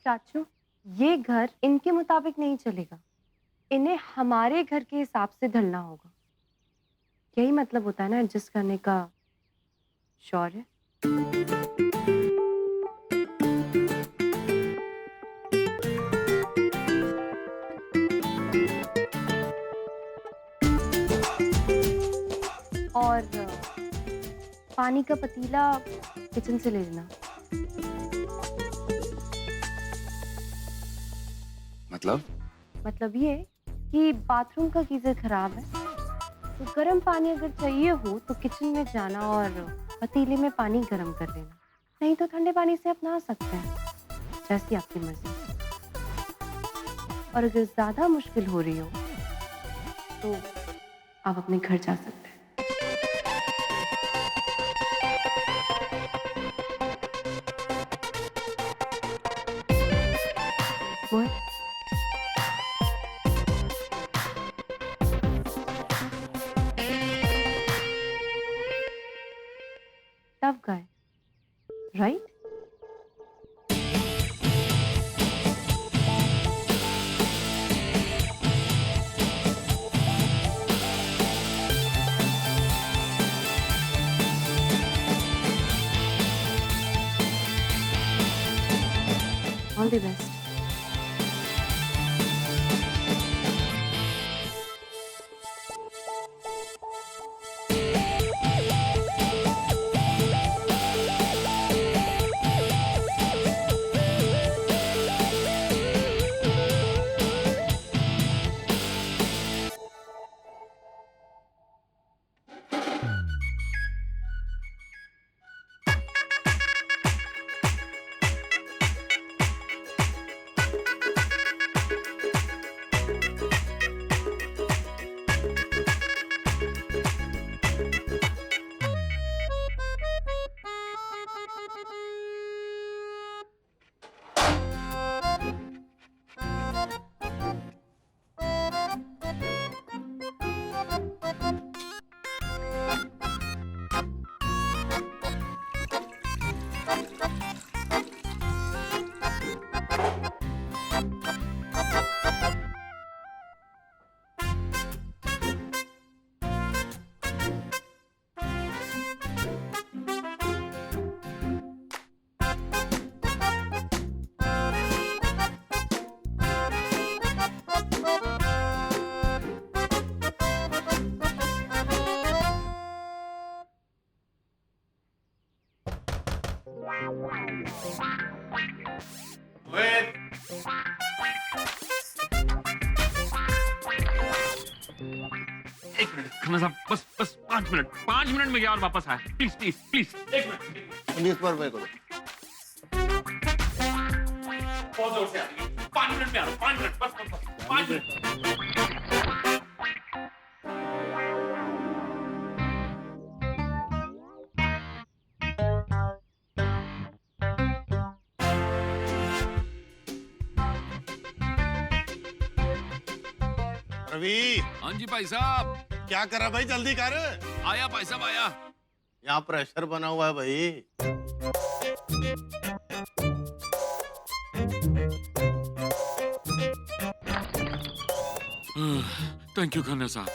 चाचू, ये घर इनके मुताबिक नहीं चलेगा। इन्हें हमारे घर के हिसाब से ढलना होगा। यही मतलब होता है ना एडजस्ट करने का, शौर्य। और पानी का पतीला किचन से ले लेना। मतलब ये कि बाथरूम का गीजर खराब है, तो गर्म पानी अगर चाहिए हो तो किचन में जाना और पतीले में पानी गर्म कर लेना। नहीं तो ठंडे पानी से आप नहा सकते हैं, जैसी आपकी मर्जी। और अगर ज्यादा मुश्किल हो रही हो तो आप अपने घर जा सकते हैं। Mohit, tough guy, right? All the best. एक मिनट खन्ना साहब, बस बस 5 मिनट, 5 मिनट में गया और वापस आया। प्लीज प्लीज प्लीज, एक मिनट। न्यूज़पेपर मेरे को दो। बहुत जोर से आ रही है। 5 मिनट में आ रहा हूँ, 5 मिनट, बस बस बस 5 मिनट। रवि, हाँ जी भाई साहब। क्या कर रहा भाई? जल्दी कर। आया भाई साहब आया। यहाँ प्रेशर बना हुआ है भाई। थैंक यू खन्ना साहब।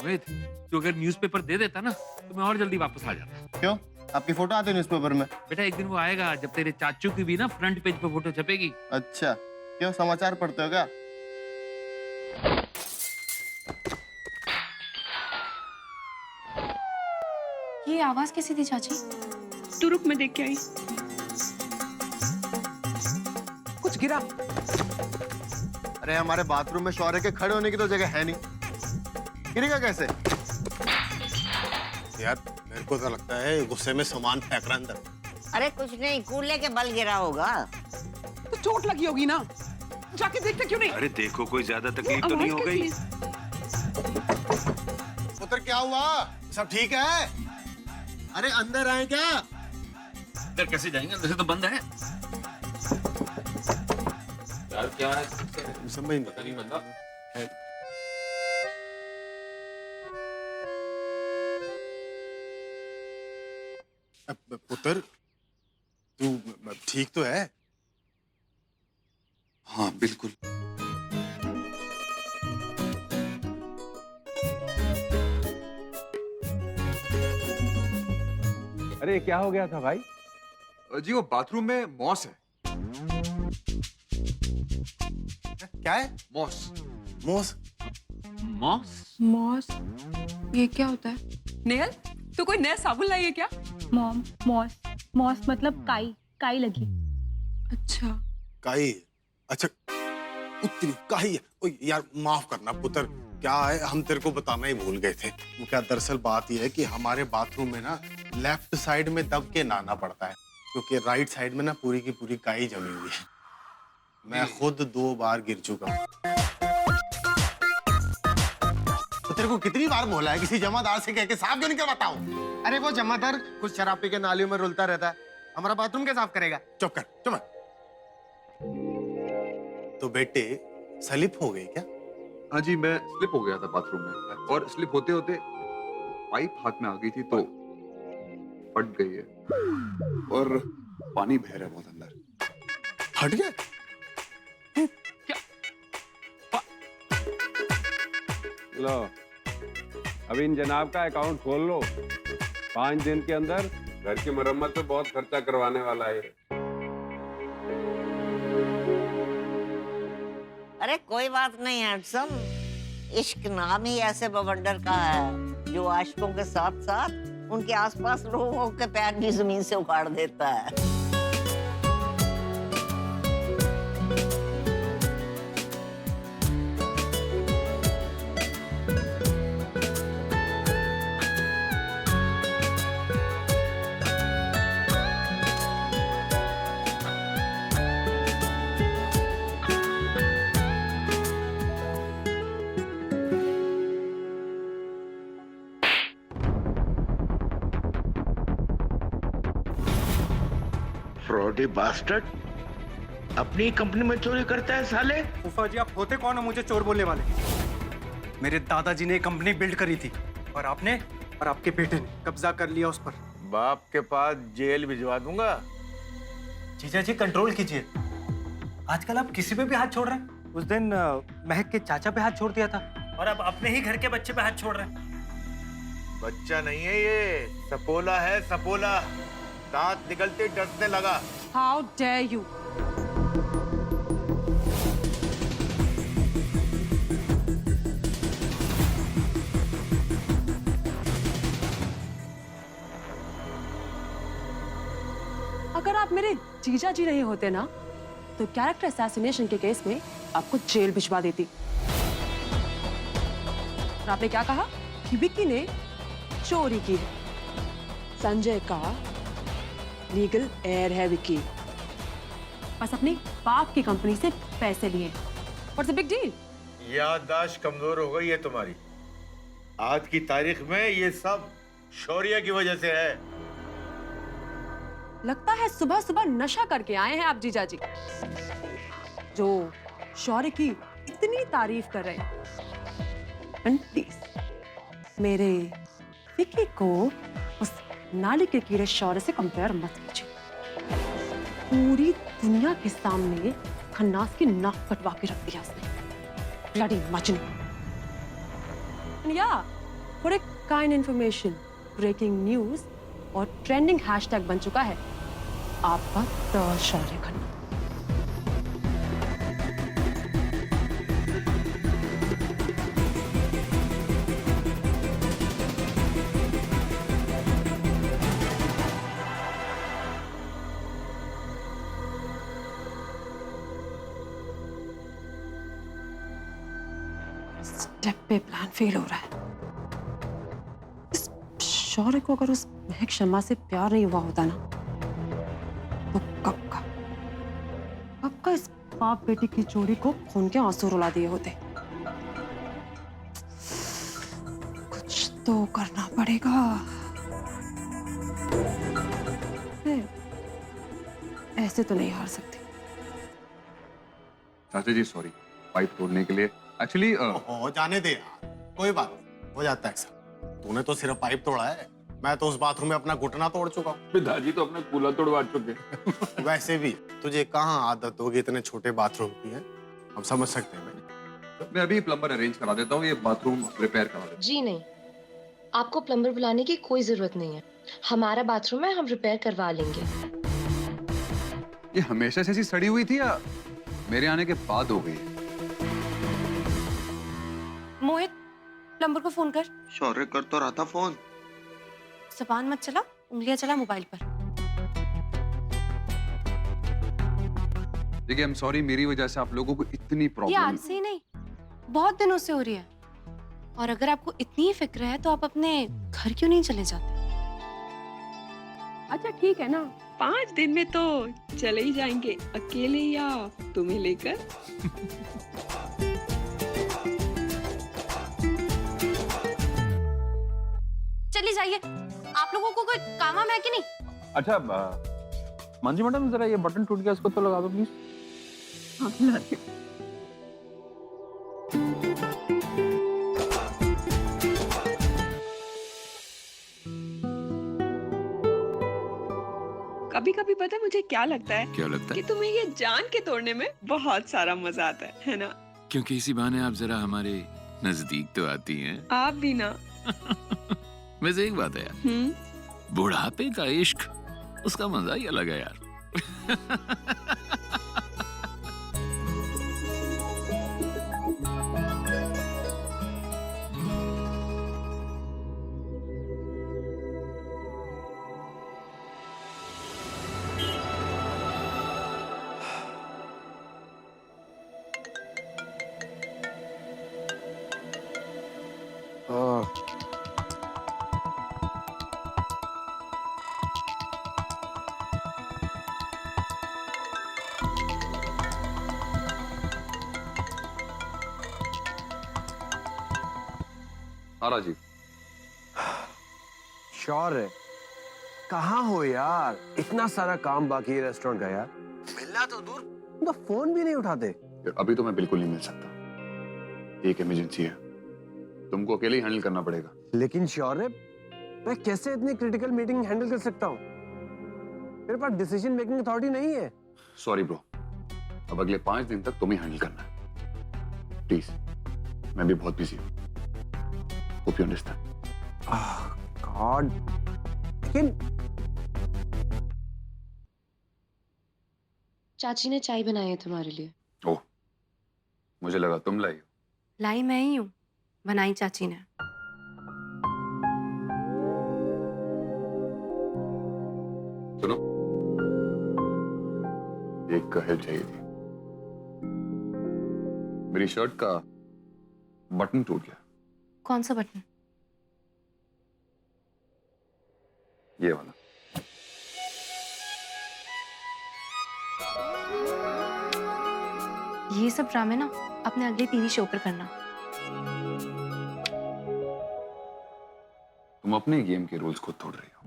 वेद, तू अगर न्यूज़पेपर दे देता ना तो मैं और जल्दी वापस आ जाता। क्यों? आपकी फोटो आती है न्यूज़पेपर में? बेटा एक दिन वो आएगा जब तेरे चाचू की भी ना फ्रंट पेज पे फोटो छपेगी। अच्छा, क्यों समाचार पढ़ते हो क्या? ये आवाज कैसी थी चाची? तू रुक, मैं देख के आई। कुछ गिरा? अरे हमारे बाथरूम में शौर्य के खड़े होने की तो जगह है नहीं, गिरेगा कैसे? यार मेरे को तो लगता है गुस्से में सामान फेंक रहा अंदर। अरे कुछ नहीं, कूलर के बल गिरा होगा। तो चोट लगी होगी ना, जाके देखते क्यों नहीं? अरे देखो कोई ज्यादा तकलीफ तो नहीं हो गई? पुत्र क्या हुआ? सब ठीक है? अरे अंदर आए क्या? अंदर कैसे जाएंगे? अंदर से तो बंद है। यार क्या है? समझ नहीं बंदा है। पुत्र, तू ठीक तो है? हाँ बिल्कुल। अरे क्या हो गया था भाई? जी वो बाथरूम में मॉस है। क्या है? मॉस। मोस? मॉस? मॉस ये क्या होता है? नेहल, तू कोई नया साबुन लाई है क्या? मॉम, मॉस, मॉस मतलब काई लगी। अच्छा, काई? अच्छा, उतनी काई है? ओ यार माफ करना पुत्र, क्या है हम तेरे को बताना ही भूल गए थे। वो क्या दरअसल बात ये है कि हमारे बाथरूम में ना लेफ्ट साइड में दब के नहाना पड़ता है, क्योंकि राइट साइड में ना पूरी की पूरी काई जमी हुई है। मैं खुद 2 बार गिर चुका हूँ। तो तेरे को कितनी बार बोला है किसी जमादार से कह के साफ क्यों नहीं करवाता हूँ? अरे वो जमादार कुछ शराब पी के नालियों में रुलता रहता है, हमारा बाथरूम क्या साफ करेगा? चुप कर, चुप कर। तो बेटे स्लिप हो गई क्या? हाँ जी, मैं स्लिप हो गया था बाथरूम में, और स्लिप होते होते पाइप हाथ में आ गई थी तो फट गई है, और पानी बह रहा है बहुत अंदर। फट गया? लो, अब इन जनाब का अकाउंट खोल लो। 5 दिन के अंदर घर की मरम्मत पे बहुत खर्चा करवाने वाला है। अरे कोई बात नहीं हैंडसम, इश्क नाम ही ऐसे बवंडर का है जो आशिकों के साथ साथ उनके आसपास लोगों के पैर भी जमीन से उखाड़ देता है। फ्रॉडी बास्टर्ड, अपनी कंपनी में चोरी करता है साले। फूफा जी, आप होते कौन हो मुझे चोर बोलने वाले? मेरे दादाजी ने कंपनी बिल्ड करी थी और आपने और आपके बेटे ने कब्जा कर लिया उस पर। बाप के पास जेल भिजवा दूंगा। जीजा जी कंट्रोल कीजिए, आजकल आप किसी पे भी हाथ छोड़ रहे हैं। उस दिन महक के चाचा पे हाथ छोड़ दिया था और अब अपने ही घर के बच्चे पे हाथ छोड़ रहे हैं। बच्चा नहीं है ये, सपोला है सपोला। दांत निकलते डसने लगा। How dare you! अगर आप मेरे जीजा जी नहीं होते ना, तो कैरेक्टर असैसिनेशन के केस में आपको जेल भिजवा देती। और आपने क्या कहा कि विक्की ने चोरी की है। संजय का लीगल एयर है विक्की, बस अपने बाप की कंपनी से पैसे लिए। What's the big deal? याददाश्त कमजोर हो गई है तुम्हारी। आज की तारीख में ये सब शौर्य की वजह से है। लगता है सुबह सुबह नशा करके आए हैं आप जीजा जी, जो शौर्य की इतनी तारीफ कर रहे हैं। एंड प्लीज मेरे विक्की को उस नाली के कीड़े शौर्य से कंपेयर मत कीजिए। पूरी दुनिया के सामने खन्नास की नाक कटवा के रख दिया उसने। ब्लडी मजनू। या for a kind information, breaking news और ट्रेंडिंग हैशटैग बन चुका है आपका द शौर्य खन्ना। स्टेप पे प्लान फेल हो रहा है। इस शौर्य को अगर उस महक शर्मा से प्यार नहीं हुआ होता ना, तो कब का इस बाप बेटी की जोड़ी को खून के आंसू रुला दिए होते। कुछ तो करना पड़ेगा। ऐसे तो नहीं हार सकती। चाचा जी सॉरी पाइप तोड़ने के लिए। एक्चुअली हो जाने दे यार, कोई बात नहीं, हो जाता है ऐसा। तूने तो सिर्फ पाइप तोड़ा है, मैं तो उस बाथरूम में अपना घुटना तोड़ चुका हूँ। पिताजी तो अपना कूला तोड़वा चुके। वैसे भी तुझे कहाँ आदत होगी इतने छोटे बाथरूम की है, हम समझ सकते हैं भाई। मैं अभी प्लम्बर अरेंज करा देता हूँ, ये बाथरूम रिपेयर करा देता जी नहीं, आपको प्लम्बर बुलाने की कोई जरूरत नहीं है। हमारा बाथरूम है, हम रिपेयर करवा लेंगे। हूँ। ये हमेशा से ऐसी सड़ी हुई थी या मेरे आने के बाद हो गई? मोहित, प्लम्बर को फोन कर। शौर्य कर तो रहा था फोन। जबान मत चला, उंगलियां चला मोबाइल पर। देखिए, आई एम सॉरी, मेरी वजह से आप लोगों को इतनी ये प्रॉब्लम। आज से ही नहीं, बहुत दिनों से हो रही है। और अगर आपको इतनी फिक्र है तो आप अपने घर क्यों नहीं चले जाते? अच्छा ठीक है ना, 5 दिन में तो चले ही जाएंगे, अकेले या तुम्हें लेकर। चली जाइए, आप लोगों को कोई काम है कि नहीं? अच्छा मंजू मैडम, जरा ये बटन टूट गया, इसको तो लगा दो प्लीज। हाँ, लाती हूँ। कभी कभी पता है मुझे क्या लगता है? क्या लगता कि है? तुम्हें ये जान के तोड़ने में बहुत सारा मजा आता है ना? क्योंकि इसी बहाने आप जरा हमारे नजदीक तो आती हैं। आप भी ना। वैसे एक बात है यार, बुढ़ापे का इश्क, उसका मजा ही अलग है यार। हाँ राजीव, शौर्य, कहाँ हो यार? इतना सारा काम बाकी है रेस्टोरेंट का यार। मिलना तो दूर, तुम तो फोन भी नहीं उठाते। अभी तो मैं बिल्कुल नहीं मिल सकता, एक इमरजेंसी है, तुमको अकेले ही हैंडल करना पड़ेगा। लेकिन शौर्य, मैं कैसे इतनी क्रिटिकल मीटिंग हैंडल कर सकता हूँ? मेरे पास डिसीजन मेकिंग अथॉरिटी नहीं है। सॉरी ब्रो, अब अगले 5 दिन तक तुम्हें हैंडल करना है, प्लीज। मैं भी बहुत बिजी हूँ, होप यू अंडरस्टैंड। गॉड, लेकिन चाची ने चाय बनाई है तुम्हारे लिए। ओह, मुझे लगा तुम लाई हो। लाई मैं ही हूँ, बनाई चाची ने। सुनो, एक हेल्प चाहिए थी। मेरी शर्ट का बटन टूट गया। कौन सा बटन? ये वाला। ये सब ड्रामे ना अपने अगले टीवी शो पर करना। तुम अपने गेम के रूल्स खुद तोड़ रही हो।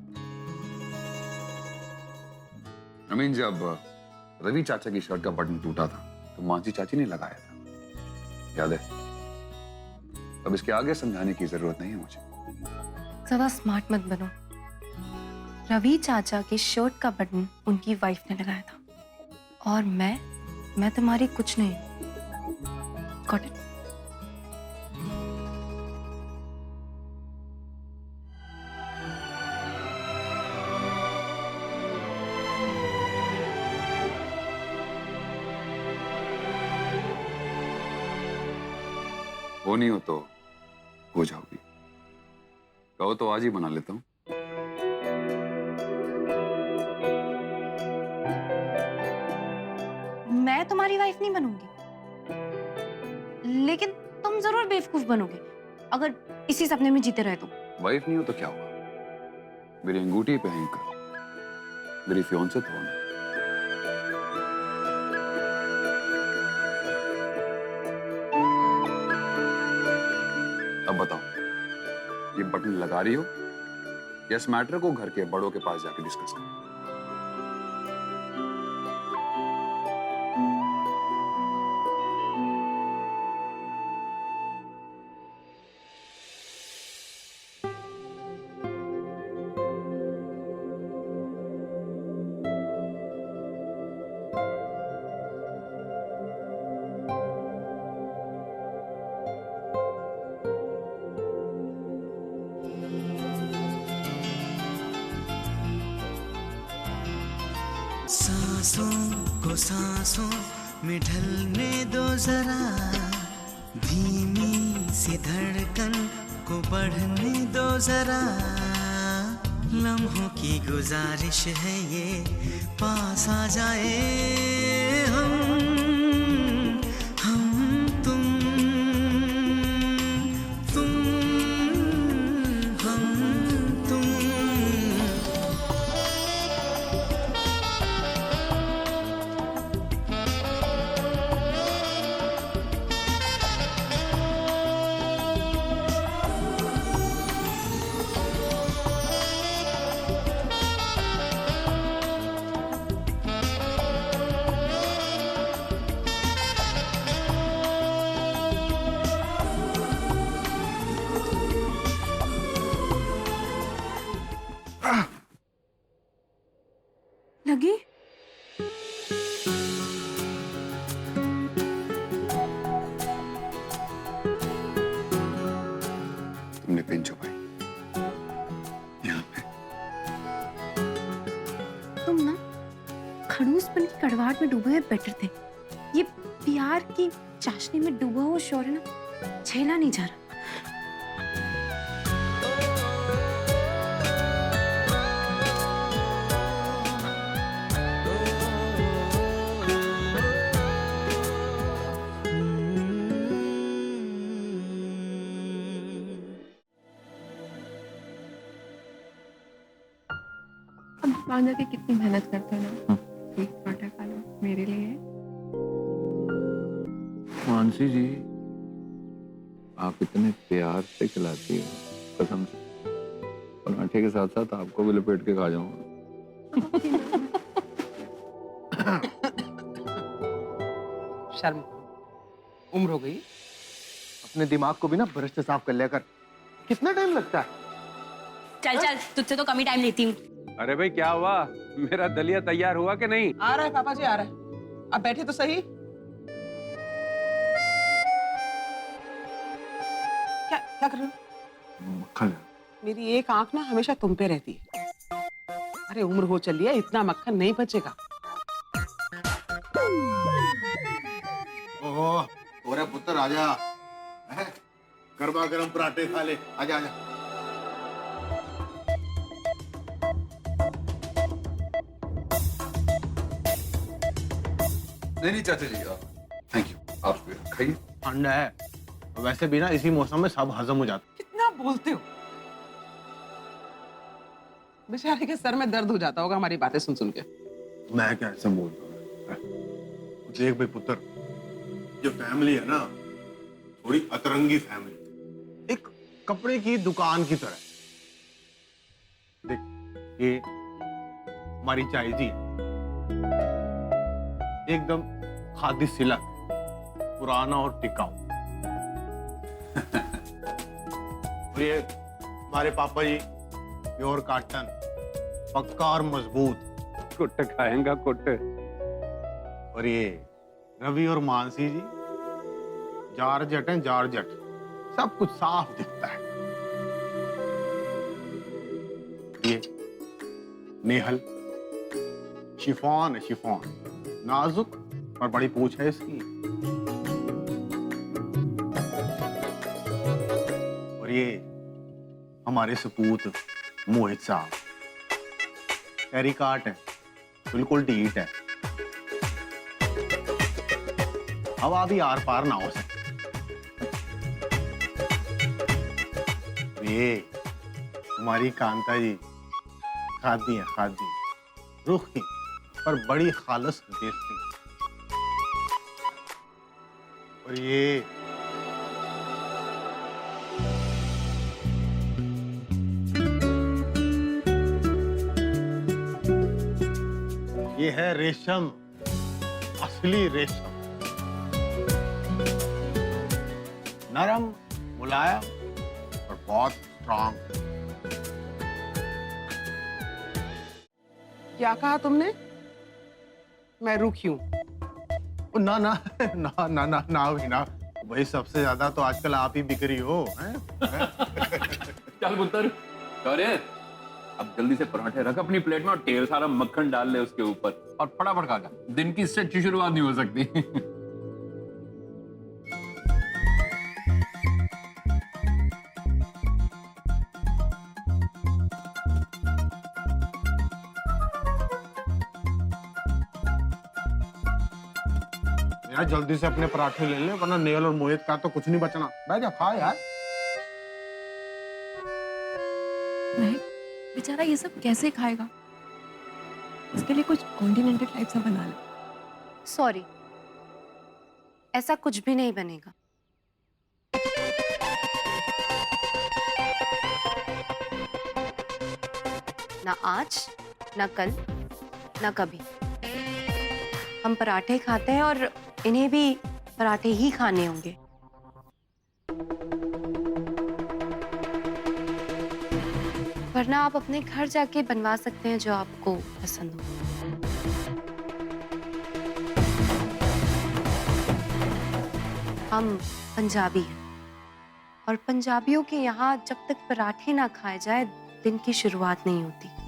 जब रवि चाचा की शर्ट का बटन टूटा था तो मांझी चाची ने लगाया था, याद है? अब इसके आगे समझाने की जरूरत नहीं है मुझे। ज्यादा स्मार्ट मत बनो। रवि चाचा के शर्ट का बटन उनकी वाइफ ने लगाया था और मैं तुम्हारी कुछ नहीं। Got it? वो नहीं हो तो हो जाओगी। कहो तो आज ही बना लेता हूँ। मैं तुम्हारी वाइफ नहीं बनूंगी, लेकिन तुम जरूर बेवकूफ बनोगे अगर इसी सपने में जीते रहे तो। वाइफ नहीं हो तो क्या हुआ? मेरी अंगूठी पहनकर मेरी फियांसे तो होना। अब बताओ, ये बटन लगा रही हो या इस मैटर को घर के बड़ों के पास जाके डिस्कस करो? सांसों को सांसों में ढलने दो जरा, धीमी सी धड़कन को बढ़ने दो जरा, लम्हों की गुजारिश है ये पास आ जाए हम तुम हम तुम। लगी? तुमने पेन छुपाई यहाँ पे। तुम ना खड़ूसपन की कड़वाहट में डूबे हुए बेटर थे। ये प्यार की चाशनी में डूबा हुआ शौर्य ना झेला नहीं जा रहा। बांधा के कितनी मेहनत करते हैं ना, एक पराठा खा लो मेरे लिए। मानसी जी, आप इतने प्यार से खिलाती हो, कसम से, पराठे के साथ साथ आपको भी लपेट के खा जाऊंगा। शर्म करो, उम्र हो गई, अपने दिमाग को भी ना ब्रश से साफ कर लिया कर। कितना टाइम लगता है? चल चल, तुझसे तो कम ही टाइम लेती हूँ। अरे भाई क्या हुआ, मेरा दलिया तैयार हुआ कि नहीं? आ रहा है पापा जी, आ रहा है। अब बैठे तो सही। क्या क्या कर रहे हो? मक्खन। मेरी एक आंख ना हमेशा तुम पे रहती है। अरे उम्र हो चली है, इतना मक्खन नहीं बचेगा। ओहो, ओरे पुत्र आजा, गरमा गरम पराठे खा ले, आजा आजा। नहीं चाचा जी, थैंक यू, आप खाइए। ठंडा है, वैसे भी ना इसी मौसम में सब हजम हो जाता। कितना बोलते हो, बेचारे के सर में दर्द हो जाता होगा हमारी बातें सुन सुन के। मैं क्या ऐसा बोलता हूँ? देख भाई पुत्र, जो फैमिली है ना, थोड़ी अतरंगी फैमिली, एक कपड़े की दुकान की तरह। देख, ये हमारी चाय जी एकदम खादी सिलक, पुराना और टिकाऊ। और ये हमारे पापा जी प्योर कॉटन, पक्का और मजबूत। कुट्ट खाएंगा कुट्ट। और ये रवि और मानसी जी जारजट हैं, जारजट, सब कुछ साफ दिखता है। ये नेहल शिफॉन है, शिफॉन, नाजुक और बड़ी पूंछ है इसकी। और ये हमारे सपूत मोहित साहब, टेरिकाट है, बिल्कुल ढीठ है, हवा भी आर पार ना हो सके। ये हमारी कांता जी खादी है, खादी, रुखी पर बड़ी खालस देसी। और ये है रेशम, असली रेशम, नरम, मुलायम और बहुत स्ट्रांग। क्या कहा तुमने? मैं रूखी हूँ? ना ना ना ना ना ना भी ना, भाई सबसे ज्यादा तो आजकल आप ही बिक रही हो, हैं? चल पुत्र, शौर्य, अब जल्दी से पराठे रख अपनी प्लेट में और ढेर सारा मक्खन डाल ले उसके ऊपर और फटाफट खा जा। दिन की इससे अच्छी शुरुआत नहीं हो सकती। यार जल्दी से अपने पराठे ले ले, वरना नेल और मोहित का तो कुछ नहीं बचना। बैठ जा, खा यार। बेचारा ये सब कैसे खाएगा? इसके लिए कुछ कॉन्टिनेंटल टाइप सा बना ले। सॉरी, ऐसा कुछ भी नहीं बनेगा। ना आज, ना कल, ना कभी। हम पराठे खाते हैं और इन्हें भी पराठे ही खाने होंगे। वरना आप अपने घर जाके बनवा सकते हैं जो आपको पसंद हो। हम पंजाबी हैं और पंजाबियों के यहाँ जब तक पराठे ना खाए जाए दिन की शुरुआत नहीं होती।